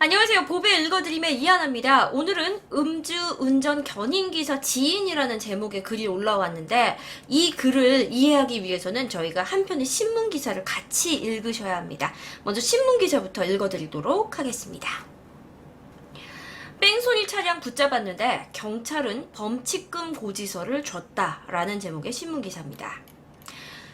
안녕하세요. 보배 읽어드림의 이하나입니다. 오늘은 음주운전 견인기사 지인이라는 제목의 글이 올라왔는데 이 글을 이해하기 위해서는 저희가 한 편의 신문기사를 같이 읽으셔야 합니다. 먼저 신문기사부터 읽어드리도록 하겠습니다. 뺑소니 차량 붙잡았는데 경찰은 범칙금 고지서를 줬다라는 제목의 신문기사입니다.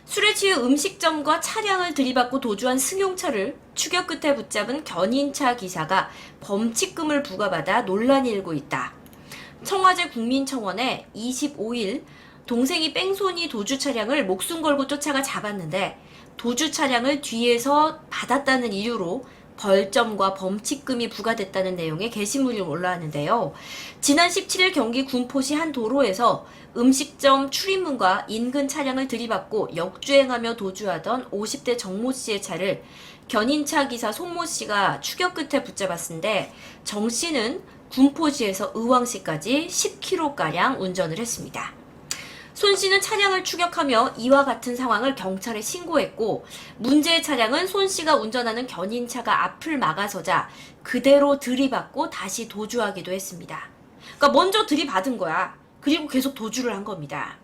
술에 취해 음식점과 차량을 들이받고 도주한 승용차를 추격 끝에 붙잡은 견인차 기사가 범칙금을 부과받아 논란이 일고 있다. 청와대 국민청원에 25일 동생이 뺑소니 도주 차량을 목숨 걸고 쫓아가 잡았는데 도주 차량을 뒤에서 받았다는 이유로 벌점과 범칙금이 부과됐다는 내용의 게시물이 올라왔는데요. 지난 17일 경기 군포시 한 도로에서 음식점 출입문과 인근 차량을 들이받고 역주행하며 도주하던 50대 정모 씨의 차를 견인차 기사 손모 씨가 추격 끝에 붙잡았는데 정 씨는 군포시에서 의왕시까지 10km가량 운전을 했습니다. 손 씨는 차량을 추격하며 이와 같은 상황을 경찰에 신고했고 문제의 차량은 손 씨가 운전하는 견인차가 앞을 막아서자 그대로 들이받고 다시 도주하기도 했습니다. 그러니까 먼저 들이받은 거야. 그리고 계속 도주를 한 겁니다.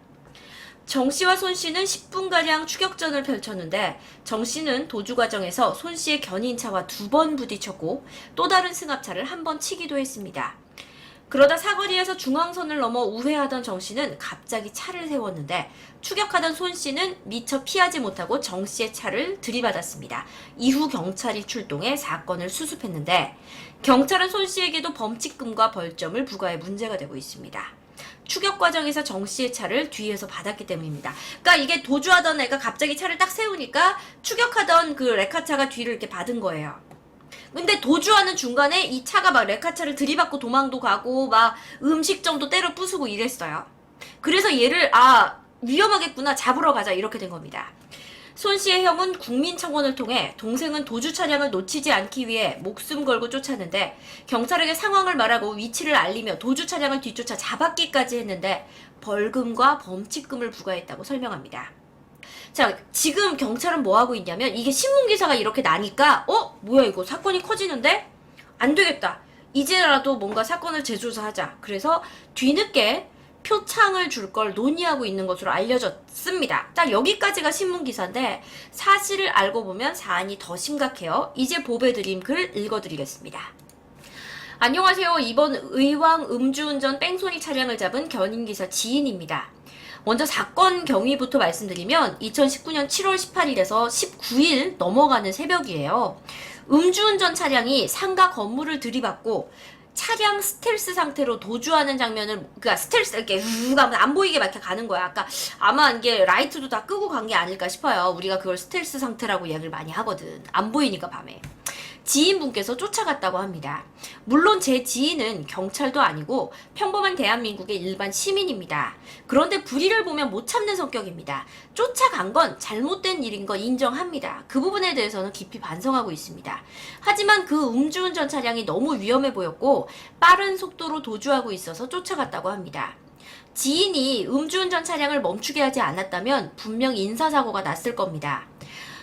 정 씨와 손 씨는 10분가량 추격전을 펼쳤는데 정 씨는 도주 과정에서 손 씨의 견인차와 2번 부딪혔고 또 다른 승합차를 한 번 치기도 했습니다. 그러다 사거리에서 중앙선을 넘어 우회하던 정 씨는 갑자기 차를 세웠는데 추격하던 손 씨는 미처 피하지 못하고 정 씨의 차를 들이받았습니다. 이후 경찰이 출동해 사건을 수습했는데 경찰은 손 씨에게도 범칙금과 벌점을 부과해 문제가 되고 있습니다. 추격 과정에서 정 씨의 차를 뒤에서 받았기 때문입니다. 그러니까 이게 도주하던 애가 갑자기 차를 딱 세우니까 추격하던 그 레카차가 뒤를 이렇게 받은 거예요. 근데 도주하는 중간에 이 차가 막 레카차를 들이받고 도망도 가고 막 음식점도 때려 부수고 이랬어요. 그래서 얘를 위험하겠구나 잡으러 가자 이렇게 된 겁니다. 손 씨의 형은 국민청원을 통해 동생은 도주 차량을 놓치지 않기 위해 목숨 걸고 쫓았는데 경찰에게 상황을 말하고 위치를 알리며 도주 차량을 뒤쫓아 잡았기까지 했는데 벌금과 범칙금을 부과했다고 설명합니다. 자, 지금 경찰은 뭐 하고 있냐면 이게 신문기사가 이렇게 나니까 뭐야 이거 사건이 커지는데? 안 되겠다. 이제라도 뭔가 사건을 재조사하자. 그래서 뒤늦게 표창을 줄 걸 논의하고 있는 것으로 알려졌습니다. 딱 여기까지가 신문기사인데 사실을 알고 보면 사안이 더 심각해요. 이제 보배드림 글 읽어드리겠습니다. 안녕하세요. 이번 의왕 음주운전 뺑소니 차량을 잡은 견인기사 지인입니다. 먼저 사건 경위부터 말씀드리면 2019년 7월 18일에서 19일 넘어가는 새벽이에요. 음주운전 차량이 상가 건물을 들이받고 차량 스텔스 상태로 도주하는 장면을, 그러니까 스텔스 이렇게 안 보이게 막 이렇게 가는 거야. 아마 이게 라이트도 다 끄고 간 게 아닐까 싶어요. 우리가 그걸 스텔스 상태라고 얘기를 많이 하거든. 안 보이니까 밤에. 지인분께서 쫓아갔다고 합니다. 물론 제 지인은 경찰도 아니고 평범한 대한민국의 일반 시민입니다. 그런데 불의를 보면 못 참는 성격입니다. 쫓아간 건 잘못된 일인 거 인정합니다. 그 부분에 대해서는 깊이 반성하고 있습니다. 하지만 그 음주운전 차량이 너무 위험해 보였고 빠른 속도로 도주하고 있어서 쫓아갔다고 합니다. 지인이 음주운전 차량을 멈추게 하지 않았다면 분명 인사사고가 났을 겁니다.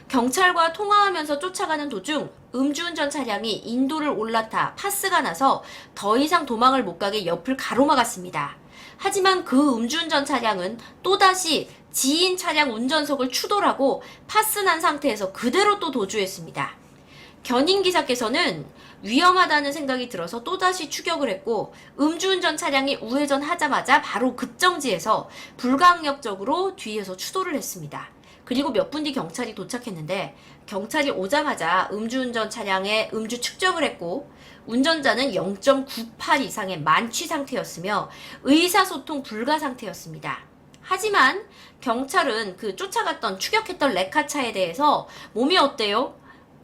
경찰과 통화하면서 쫓아가는 도중 음주운전 차량이 인도를 올라타 파스가 나서 더 이상 도망을 못 가게 옆을 가로막았습니다. 하지만 그 음주운전 차량은 또다시 지인 차량 운전석을 추돌하고 파스난 상태에서 그대로 또 도주했습니다. 견인기사께서는 위험하다는 생각이 들어서 또다시 추격을 했고 음주운전 차량이 우회전하자마자 바로 급정지해서 불강력적으로 뒤에서 추돌을 했습니다. 그리고 몇 분 뒤 경찰이 도착했는데 경찰이 오자마자 음주운전 차량의 음주 측정을 했고 운전자는 0.98 이상의 만취 상태였으며 의사소통 불가 상태였습니다. 하지만 경찰은 그 쫓아갔던 추격했던 레카차에 대해서 몸이 어때요?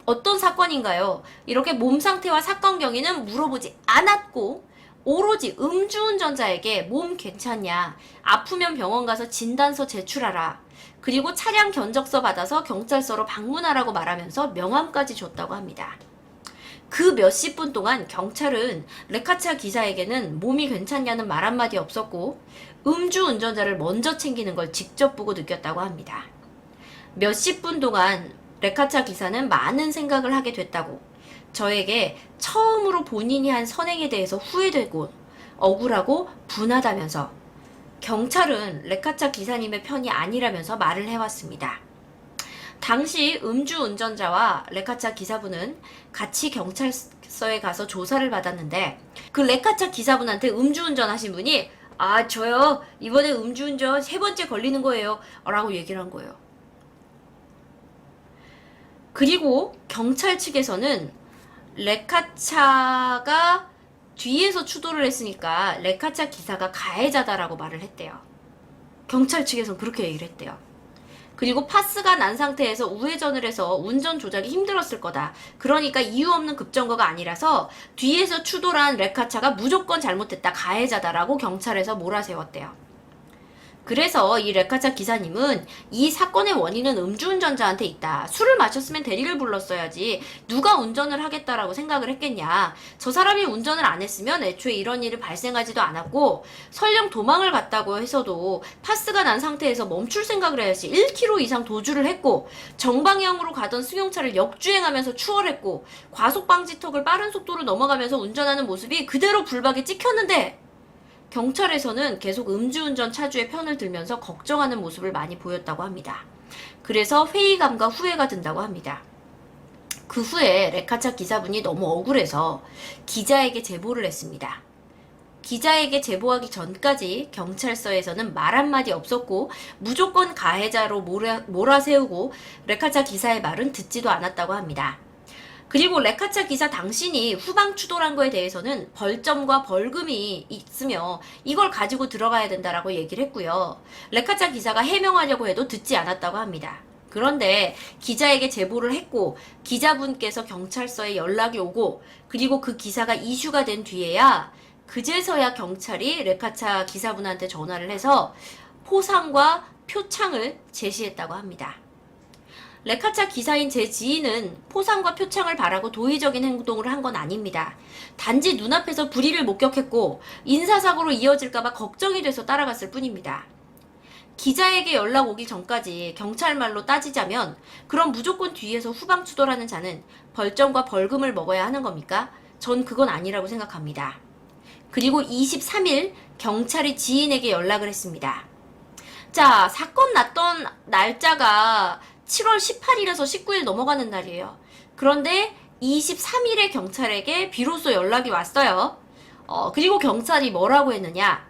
어떤 사건인가요? 이렇게 몸 상태와 사건 경위는 물어보지 않았고 오로지 음주운전자에게 몸 괜찮냐? 아프면 병원 가서 진단서 제출하라. 그리고 차량 견적서 받아서 경찰서로 방문하라고 말하면서 명함까지 줬다고 합니다. 그 몇십 분 동안 경찰은 레카차 기사에게는 몸이 괜찮냐는 말 한마디 없었고 음주운전자를 먼저 챙기는 걸 직접 보고 느꼈다고 합니다. 몇십 분 동안 레카차 기사는 많은 생각을 하게 됐다고 저에게 처음으로 본인이 한 선행에 대해서 후회되고 억울하고 분하다면서 경찰은 레카차 기사님의 편이 아니라면서 말을 해왔습니다. 당시 음주운전자와 레카차 기사분은 같이 경찰서에 가서 조사를 받았는데 그 레카차 기사분한테 음주운전 하신 분이 저요 이번에 음주운전 3번째 걸리는 거예요 라고 얘기를 한 거예요. 그리고 경찰 측에서는 레카차가 뒤에서 추돌을 했으니까 레카차 기사가 가해자다라고 말을 했대요. 경찰 측에서는 그렇게 얘기를 했대요. 그리고 파스가 난 상태에서 우회전을 해서 운전 조작이 힘들었을 거다. 그러니까 이유 없는 급정거가 아니라서 뒤에서 추돌한 레카차가 무조건 잘못했다. 가해자다라고 경찰에서 몰아세웠대요. 그래서 이 레카차 기사님은 이 사건의 원인은 음주운전자한테 있다. 술을 마셨으면 대리를 불렀어야지. 누가 운전을 하겠다라고 생각을 했겠냐. 저 사람이 운전을 안 했으면 애초에 이런 일이 발생하지도 않았고 설령 도망을 갔다고 해서도 파스가 난 상태에서 멈출 생각을 해야지. 1km 이상 도주를 했고 정방향으로 가던 승용차를 역주행하면서 추월했고 과속방지턱을 빠른 속도로 넘어가면서 운전하는 모습이 그대로 불박에 찍혔는데 경찰에서는 계속 음주운전 차주의 편을 들면서 걱정하는 모습을 많이 보였다고 합니다. 그래서 회의감과 후회가 든다고 합니다. 그 후에 레카차 기사분이 너무 억울해서 기자에게 제보를 했습니다. 기자에게 제보하기 전까지 경찰서에서는 말 한마디 없었고 무조건 가해자로 몰아세우고 레카차 기사의 말은 듣지도 않았다고 합니다. 그리고 레카차 기사 당신이 후방 추돌한 거에 대해서는 벌점과 벌금이 있으며 이걸 가지고 들어가야 된다라고 얘기를 했고요. 레카차 기사가 해명하려고 해도 듣지 않았다고 합니다. 그런데 기자에게 제보를 했고 기자분께서 경찰서에 연락이 오고 그리고 그 기사가 이슈가 된 뒤에야 그제서야 경찰이 레카차 기사분한테 전화를 해서 포상과 표창을 제시했다고 합니다. 레카차 기사인 제 지인은 포상과 표창을 바라고 도의적인 행동을 한 건 아닙니다. 단지 눈앞에서 불의를 목격했고 인사사고로 이어질까봐 걱정이 돼서 따라갔을 뿐입니다. 기자에게 연락 오기 전까지 경찰 말로 따지자면 그럼 무조건 뒤에서 후방 추돌하는 자는 벌점과 벌금을 먹어야 하는 겁니까? 전 그건 아니라고 생각합니다. 그리고 23일 경찰이 지인에게 연락을 했습니다. 자, 사건 났던 날짜가 7월 18일에서 19일 넘어가는 날이에요. 그런데 23일에 경찰에게 비로소 연락이 왔어요. 그리고 경찰이 뭐라고 했느냐.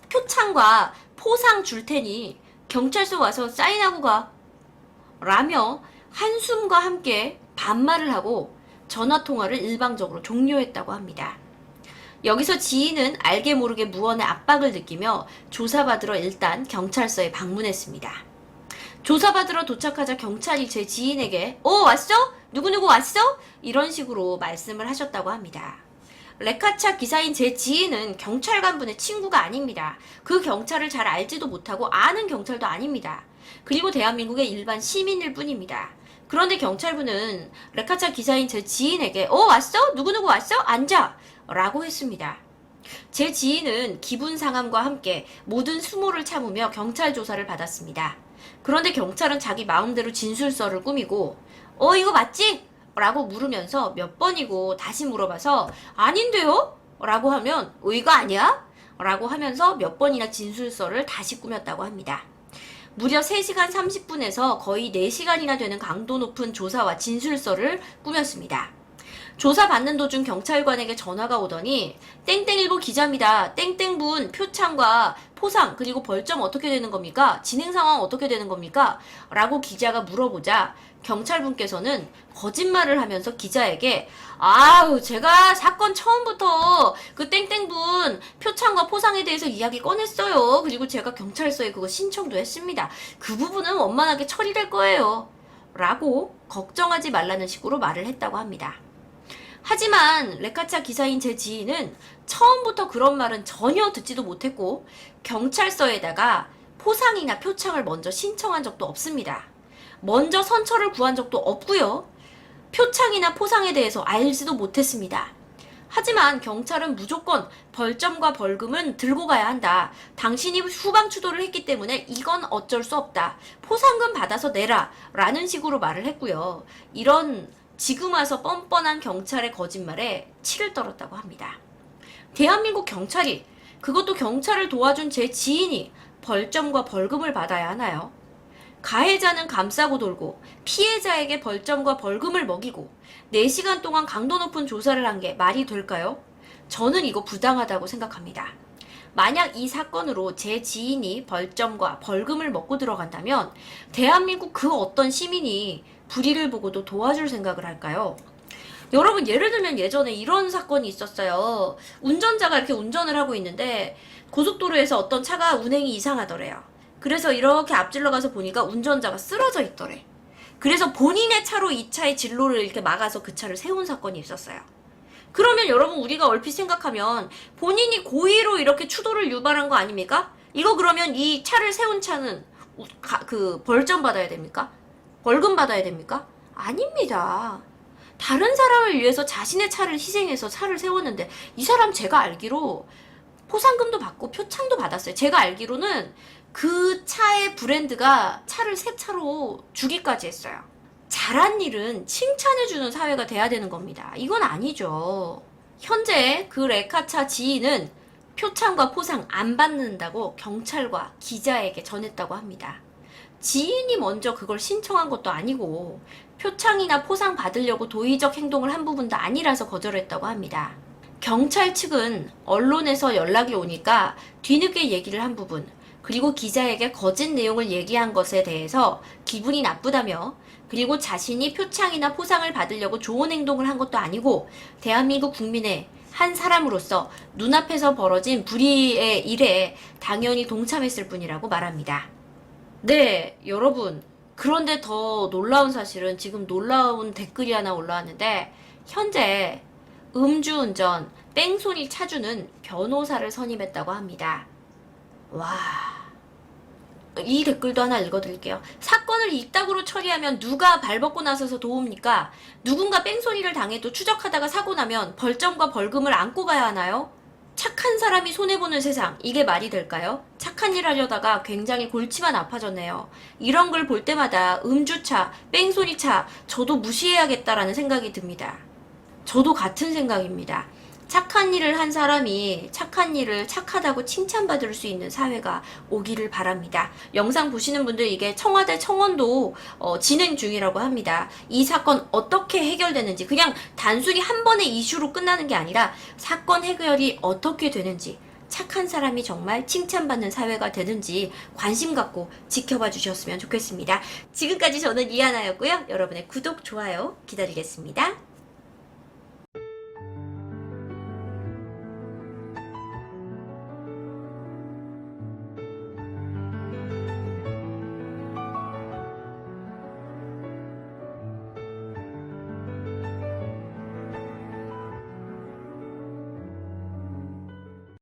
표창과 포상 줄 테니 경찰서 와서 사인하고 가. 라며 한숨과 함께 반말을 하고 전화통화를 일방적으로 종료했다고 합니다. 여기서 지인은 알게 모르게 무언의 압박을 느끼며 조사받으러 일단 경찰서에 방문했습니다. 조사받으러 도착하자 경찰이 제 지인에게 왔어? 누구누구 왔어? 이런 식으로 말씀을 하셨다고 합니다. 레카차 기사인 제 지인은 경찰관분의 친구가 아닙니다. 그 경찰을 잘 알지도 못하고 아는 경찰도 아닙니다. 그리고 대한민국의 일반 시민일 뿐입니다. 그런데 경찰분은 레카차 기사인 제 지인에게 왔어? 누구누구 왔어? 앉아! 라고 했습니다. 제 지인은 기분 상함과 함께 모든 수모를 참으며 경찰 조사를 받았습니다. 그런데 경찰은 자기 마음대로 진술서를 꾸미고 이거 맞지? 라고 물으면서 몇 번이고 다시 물어봐서 아닌데요? 라고 하면 이거 아니야? 라고 하면서 몇 번이나 진술서를 다시 꾸몄다고 합니다. 무려 3시간 30분에서 거의 4시간이나 되는 강도 높은 조사와 진술서를 꾸몄습니다. 조사받는 도중 경찰관에게 전화가 오더니 땡땡일보 기자입니다. 땡땡분 표창과 포상 그리고 벌점 어떻게 되는 겁니까? 진행 상황 어떻게 되는 겁니까? 라고 기자가 물어보자 경찰분께서는 거짓말을 하면서 기자에게 제가 사건 처음부터 그 땡땡분 표창과 포상에 대해서 이야기 꺼냈어요. 그리고 제가 경찰서에 그거 신청도 했습니다. 그 부분은 원만하게 처리될 거예요. 라고 걱정하지 말라는 식으로 말을 했다고 합니다. 하지만 레카차 기사인 제 지인은 처음부터 그런 말은 전혀 듣지도 못했고 경찰서에다가 포상이나 표창을 먼저 신청한 적도 없습니다. 먼저 선처를 구한 적도 없고요. 표창이나 포상에 대해서 알지도 못했습니다. 하지만 경찰은 무조건 벌점과 벌금은 들고 가야 한다. 당신이 후방 추돌을 했기 때문에 이건 어쩔 수 없다. 포상금 받아서 내라. 라는 식으로 말을 했고요. 이런 지금 와서 뻔뻔한 경찰의 거짓말에 치를 떨었다고 합니다. 대한민국 경찰이, 그것도 경찰을 도와준 제 지인이 벌점과 벌금을 받아야 하나요? 가해자는 감싸고 돌고 피해자에게 벌점과 벌금을 먹이고 4시간 동안 강도 높은 조사를 한 게 말이 될까요? 저는 이거 부당하다고 생각합니다. 만약 이 사건으로 제 지인이 벌점과 벌금을 먹고 들어간다면 대한민국 그 어떤 시민이 불의를 보고도 도와줄 생각을 할까요? 여러분, 예를 들면 예전에 이런 사건이 있었어요. 운전자가 이렇게 운전을 하고 있는데 고속도로에서 어떤 차가 운행이 이상하더래요. 그래서 이렇게 앞질러 가서 보니까 운전자가 쓰러져 있더래. 그래서 본인의 차로 이 차의 진로를 이렇게 막아서 그 차를 세운 사건이 있었어요. 그러면 여러분, 우리가 얼핏 생각하면 본인이 고의로 이렇게 추돌을 유발한 거 아닙니까? 이거 그러면 이 차를 세운 차는 벌점 받아야 됩니까? 벌금 받아야 됩니까? 아닙니다. 다른 사람을 위해서 자신의 차를 희생해서 차를 세웠는데 이 사람 제가 알기로 포상금도 받고 표창도 받았어요. 제가 알기로는 그 차의 브랜드가 차를 새 차로 주기까지 했어요. 잘한 일은 칭찬해주는 사회가 돼야 되는 겁니다. 이건 아니죠. 현재 그 레카차 지인은 표창과 포상 안 받는다고 경찰과 기자에게 전했다고 합니다. 지인이 먼저 그걸 신청한 것도 아니고 표창이나 포상 받으려고 도의적 행동을 한 부분도 아니라서 거절했다고 합니다. 경찰 측은 언론에서 연락이 오니까 뒤늦게 얘기를 한 부분, 그리고 기자에게 거짓 내용을 얘기한 것에 대해서 기분이 나쁘다며, 그리고 자신이 표창이나 포상을 받으려고 좋은 행동을 한 것도 아니고 대한민국 국민의 한 사람으로서 눈앞에서 벌어진 불의의 일에 당연히 동참했을 뿐이라고 말합니다. 네, 여러분. 그런데 더 놀라운 사실은 지금 놀라운 댓글이 하나 올라왔는데, 현재 음주운전, 뺑소니 차주는 변호사를 선임했다고 합니다. 와, 이 댓글도 하나 읽어드릴게요. 사건을 이따구로 처리하면 누가 발벗고 나서서 도웁니까? 누군가 뺑소니를 당해도 추적하다가 사고 나면 벌점과 벌금을 안고 가야 하나요? 착한 사람이 손해보는 세상, 이게 말이 될까요? 착한 일 하려다가 굉장히 골치만 아파졌네요. 이런 걸 볼 때마다 음주차, 뺑소니차, 저도 무시해야겠다라는 생각이 듭니다. 저도 같은 생각입니다. 착한 일을 한 사람이 착한 일을 착하다고 칭찬받을 수 있는 사회가 오기를 바랍니다. 영상 보시는 분들, 이게 청와대 청원도 진행 중이라고 합니다. 이 사건 어떻게 해결되는지, 그냥 단순히 한 번의 이슈로 끝나는 게 아니라 사건 해결이 어떻게 되는지, 착한 사람이 정말 칭찬받는 사회가 되는지 관심 갖고 지켜봐 주셨으면 좋겠습니다. 지금까지 저는 이하나였고요. 여러분의 구독, 좋아요 기다리겠습니다.